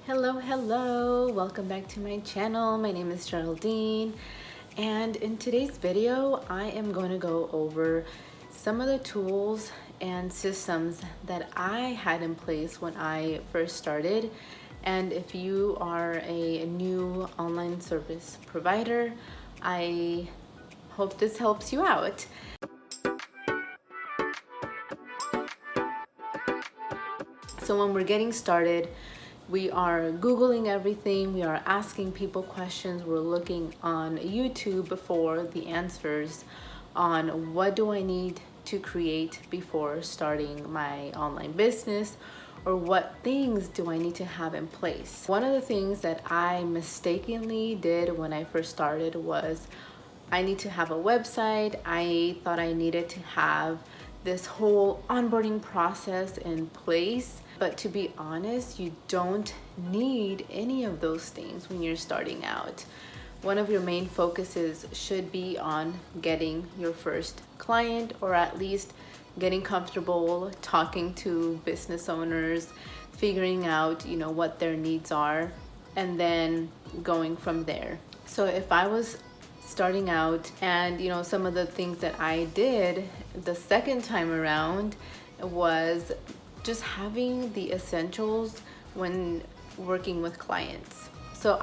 Hello, welcome back to my channel. My name is Geraldine, and in today's video I am going to go over some of the tools and systems that I had in place when I first started. And if you are a new online service provider, I hope this helps you out. So when we're getting started, we are Googling everything, we are asking people questions, we're looking on YouTube for the answers on what do I need to create before starting my online business, or what things do I need to have in place. One of the things that I mistakenly did when I first started was I need to have a website. I thought I needed to have this whole onboarding process in place. But to be honest, you don't need any of those things when you're starting out. One of your main focuses should be on getting your first client, or at least getting comfortable talking to business owners, figuring out, what their needs are, and then going from there. So if I was starting out, and some of the things that I did the second time around was just having the essentials when working with clients. So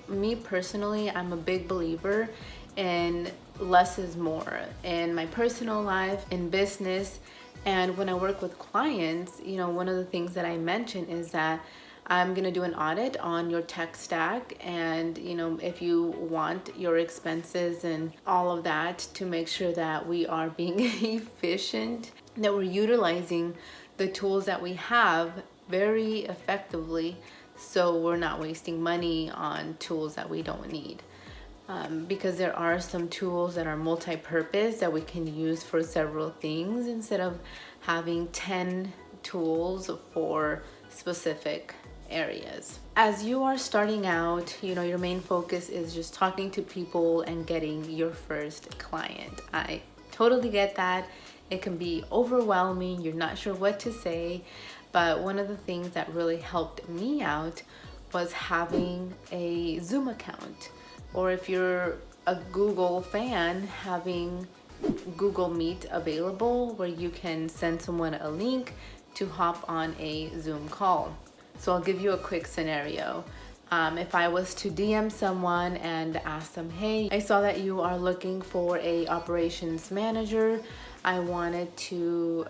me personally, I'm a big believer in less is more in my personal life, in business, and when I work with clients. One of the things that I mention is that I'm gonna do an audit on your tech stack, and if you want your expenses and all of that, to make sure that we are being efficient, that we're utilizing the tools that we have very effectively, so we're not wasting money on tools that we don't need. Because there are some tools that are multi-purpose that we can use for several things instead of having 10 tools for specific areas. As you are starting out, your main focus is just talking to people and getting your first client. I totally get that. It can be overwhelming. You're not sure what to say. But one of the things that really helped me out was having a Zoom account. Or if you're a Google fan, having Google Meet available where you can send someone a link to hop on a Zoom call. So I'll give you a quick scenario. If I was to DM someone and ask them, hey, I saw that you are looking for a operations manager. I wanted to,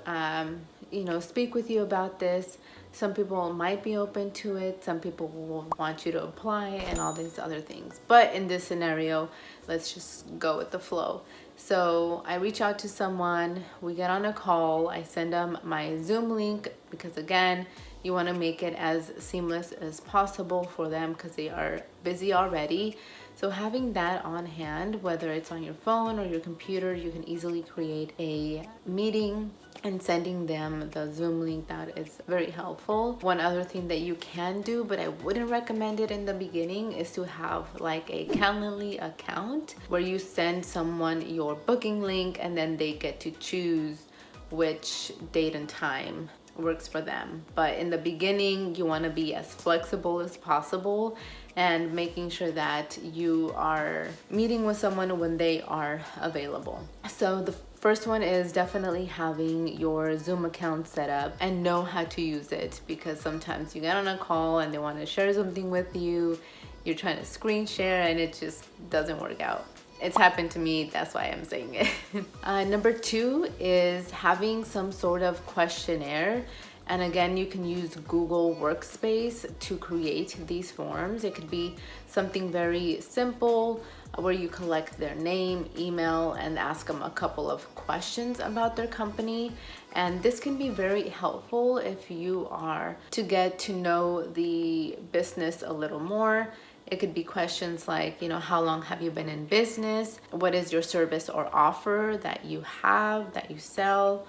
speak with you about this. Some people might be open to it. Some people will want you to apply and all these other things. But in this scenario, let's just go with the flow. So I reach out to someone, we get on a call, I send them my Zoom link, because again, you want to make it as seamless as possible for them because they are busy already. So having that on hand, whether it's on your phone or your computer, you can easily create a meeting and sending them the Zoom link. That is very helpful. One other thing that you can do, but I wouldn't recommend it in the beginning, is to have like a Calendly account where you send someone your booking link and then they get to choose which date and time works for them. But in the beginning, you want to be as flexible as possible and making sure that you are meeting with someone when they are available. So the first one is definitely having your Zoom account set up and know how to use it, because sometimes you get on a call and they want to share something with you, you're trying to screen share and it just doesn't work out. It's happened to me, that's why I'm saying it. Number 2 is having some sort of questionnaire. And again, you can use Google Workspace to create these forms. It could be something very simple where you collect their name, email, and ask them a couple of questions about their company. And this can be very helpful if you are to get to know the business a little more. It could be questions like, how long have you been in business? What is your service or offer that you have, that you sell?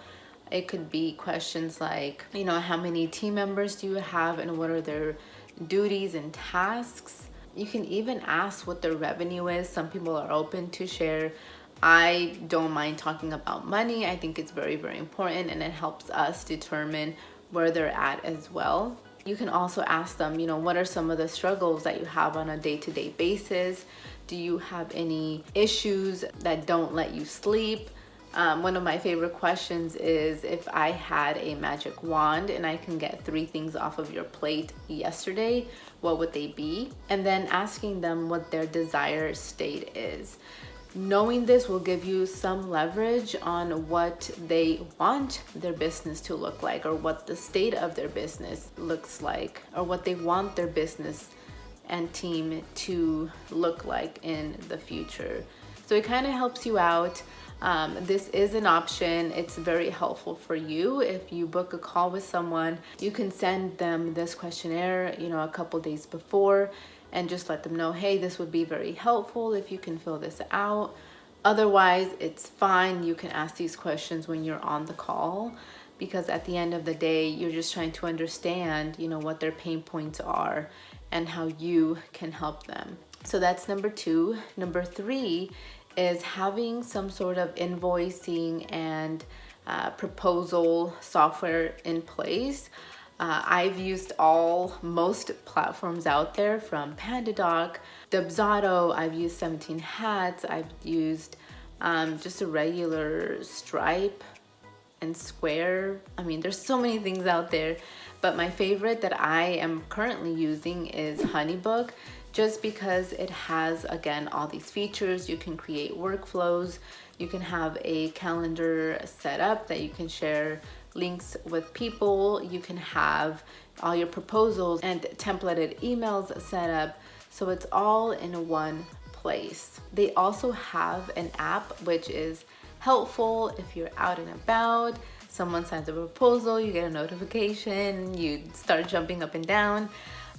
It could be questions like, how many team members do you have and what are their duties and tasks? You can even ask what their revenue is. Some people are open to share. I don't mind talking about money. I think it's very, very important, and it helps us determine where they're at as well. You can also ask them, what are some of the struggles that you have on a day-to-day basis? Do you have any issues that don't let you sleep? One of my favorite questions is, if I had a magic wand and I can get 3 things off of your plate yesterday, what would they be? And then asking them what their desired state is. Knowing this will give you some leverage on what they want their business to look like, or what the state of their business looks like, or what they want their business and team to look like in the future. So it kind of helps you out. This is an option. It's very helpful for you. If you book a call with someone, you can send them this questionnaire, a couple days before, and just let them know, hey, this would be very helpful if you can fill this out. Otherwise, it's fine. You can ask these questions when you're on the call, because at the end of the day, you're just trying to understand, what their pain points are and how you can help them. So that's number 2. Number 3 is having some sort of invoicing and proposal software in place. I've used most platforms out there, from PandaDoc, Dubsado, I've used 17 Hats, I've used just a regular Stripe and Square. There's so many things out there, but my favorite that I am currently using is HoneyBook, just because it has, again, all these features. You can create workflows, you can have a calendar set up that you can share links with people, you can have all your proposals and templated emails set up, so it's all in one place. They also have an app which is helpful if you're out and about, someone sends a proposal, you get a notification, you start jumping up and down.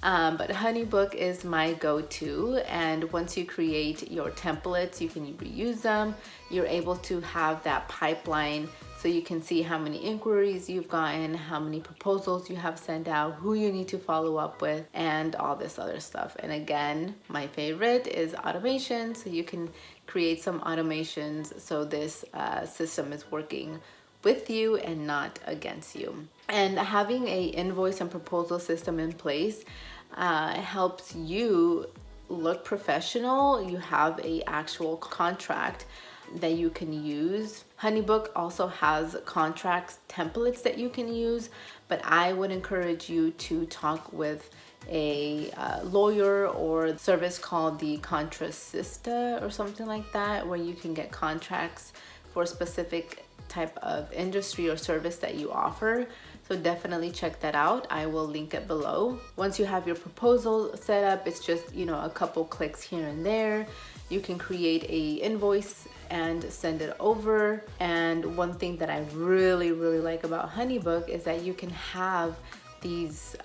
But HoneyBook is my go-to, and once you create your templates, you can reuse them. You're able to have that pipeline, so you can see how many inquiries you've gotten, how many proposals you have sent out, who you need to follow up with, and all this other stuff. And again, my favorite is automation, so you can create some automations so this system is working with you and not against you. And having a invoice and proposal system in place helps you look professional. You have a actual contract that you can use. HoneyBook also has contracts templates that you can use, but I would encourage you to talk with a lawyer or service called the Contrasista or something like that, where you can get contracts for specific type of industry or service that you offer. So definitely check that out. I will link it below. Once you have your proposal set up, it's just, a couple clicks here and there. You can create a invoice and send it over. And one thing that I really like about HoneyBook is that you can have these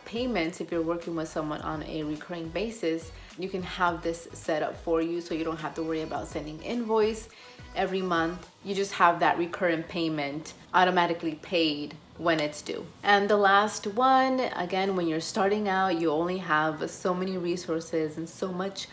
payments. If you're working with someone on a recurring basis, you can have this set up for you, so you don't have to worry about sending invoice every month. You just have that recurring payment automatically paid when it's due. And the last one, again, when you're starting out, you only have so many resources and so much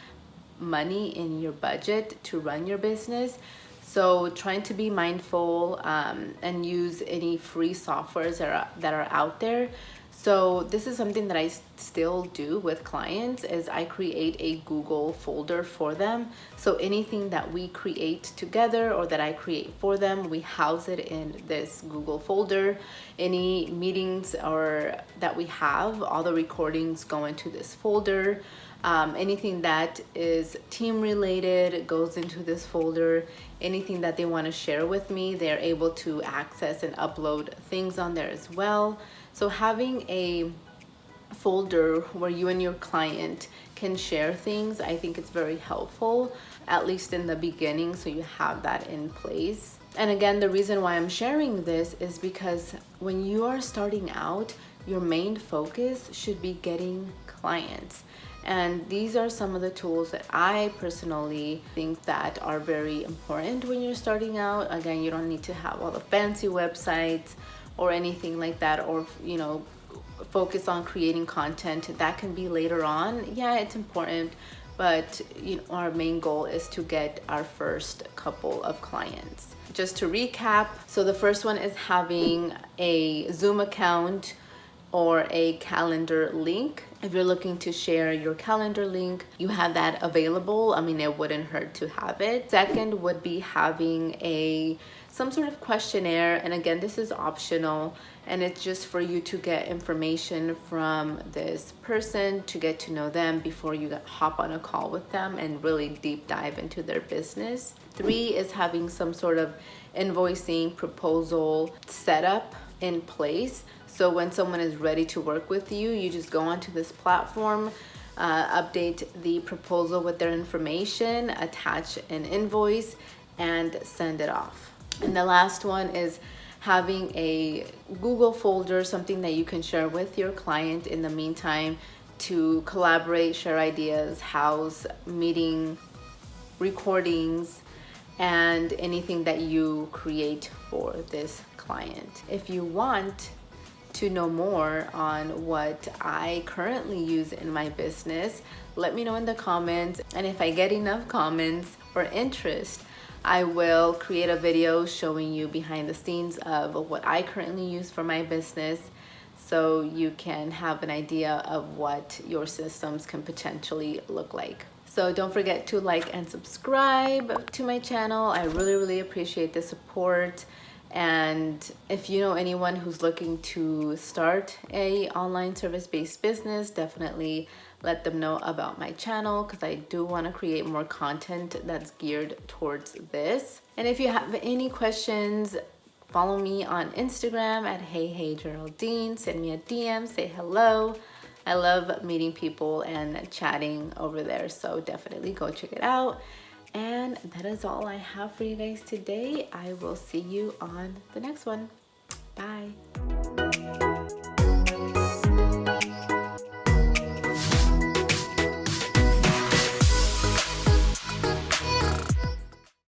money in your budget to run your business. So trying to be mindful and use any free softwares that are out there. So this is something that I still do with clients, is I create a Google folder for them. So anything that we create together or that I create for them, we house it in this Google folder. Any meetings or that we have, all the recordings go into this folder. Anything that is team related goes into this folder. Anything that they want to share with me, they're able to access and upload things on there as well. So having a folder where you and your client can share things, I think it's very helpful, at least in the beginning, so you have that in place. And again, the reason why I'm sharing this is because when you are starting out, your main focus should be getting clients. And these are some of the tools that I personally think that are very important when you're starting out. Again, you don't need to have all the fancy websites or anything like that, or focus on creating content. That can be later on. Yeah, it's important, but our main goal is to get our first couple of clients. Just to recap, so the first one is having a Zoom account or a calendar link. If you're looking to share your calendar link, you have that available. I mean, it wouldn't hurt to have it. Second would be having some sort of questionnaire. And again, this is optional, and it's just for you to get information from this person, to get to know them before you hop on a call with them and really deep dive into their business. 3 is having some sort of invoicing proposal setup in place. So when someone is ready to work with you, you just go onto this platform, update the proposal with their information, attach an invoice, and send it off. And the last one is having a Google folder, something that you can share with your client in the meantime to collaborate, share ideas, house meeting recordings, and anything that you create for this client. If you want to know more on what I currently use in my business, let me know in the comments. And if I get enough comments or interest, I will create a video showing you behind the scenes of what I currently use for my business, so you can have an idea of what your systems can potentially look like. So don't forget to like and subscribe to my channel. I really appreciate the support. And if you know anyone who's looking to start a online service-based business, definitely let them know about my channel, because I do want to create more content that's geared towards this. And if you have any questions, follow me on Instagram at HeyGeraldine. Send me a DM, say hello. I love meeting people and chatting over there, so definitely go check it out. And that is all I have for you guys today. I will see you on the next one. Bye.